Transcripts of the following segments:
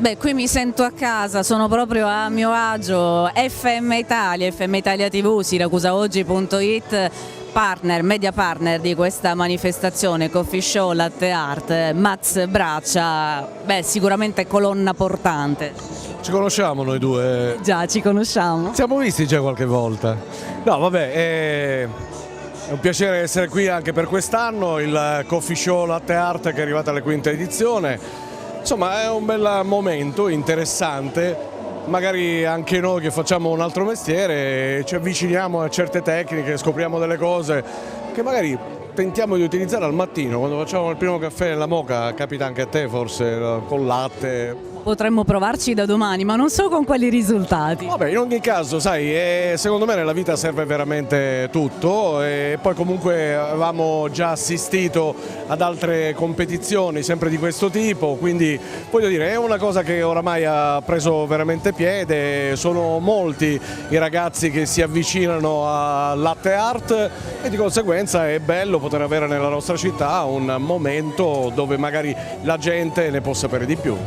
Beh, qui mi sento a casa, sono proprio a mio agio. FM Italia TV, siracusaoggi.it, partner, media partner di questa manifestazione, Coffee Show Latte Art, Maz Braccia, beh, sicuramente colonna portante. Ci conosciamo noi due? Già, ci conosciamo. Siamo visti già qualche volta. No, vabbè, è un piacere essere qui anche per quest'anno, il Coffee Show Latte Art che è arrivata alla quinta edizione. Insomma, è un bel momento, interessante, magari anche noi che facciamo un altro mestiere ci avviciniamo a certe tecniche, scopriamo delle cose che magari tentiamo di utilizzare al mattino, quando facciamo il primo caffè nella moka, capita anche a te forse, col latte. Potremmo provarci da domani, ma non so con quali risultati. Vabbè, in ogni caso, sai, secondo me nella vita serve veramente tutto e poi comunque avevamo già assistito ad altre competizioni sempre di questo tipo, quindi voglio dire, è una cosa che oramai ha preso veramente piede, sono molti i ragazzi che si avvicinano al latte art e di conseguenza è bello poter avere nella nostra città un momento dove magari la gente ne può sapere di più.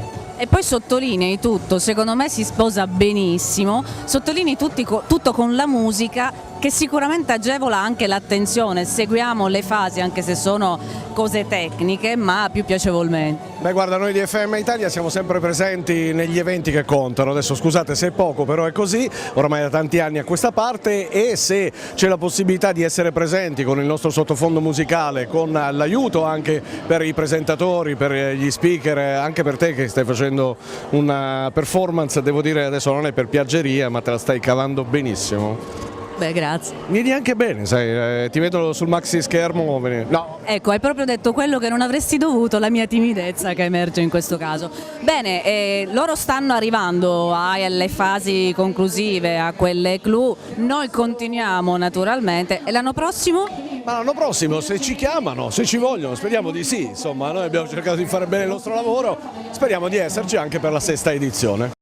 E poi sottolinei tutto, secondo me si sposa benissimo, sottolinei tutto con la musica che sicuramente agevola anche l'attenzione, seguiamo le fasi anche se sono cose tecniche ma più piacevolmente. Beh guarda, noi di FM Italia siamo sempre presenti negli eventi che contano, adesso scusate se è poco però è così, ormai da tanti anni a questa parte e se c'è la possibilità di essere presenti con il nostro sottofondo musicale, con l'aiuto anche per i presentatori, per gli speaker, anche per te che stai facendo una performance, devo dire adesso non è per piaggeria ma te la stai cavando benissimo. Beh, grazie. Vieni anche bene, sai, ti vedo sul maxi schermo. No. Ecco, hai proprio detto quello che non avresti dovuto, la mia timidezza che emerge in questo caso. Bene, loro stanno arrivando alle fasi conclusive, a quelle clou, noi continuiamo naturalmente e l'anno prossimo? Ma l'anno prossimo se ci chiamano, se ci vogliono, speriamo di sì, insomma noi abbiamo cercato di fare bene il nostro lavoro, speriamo di esserci anche per la sesta edizione.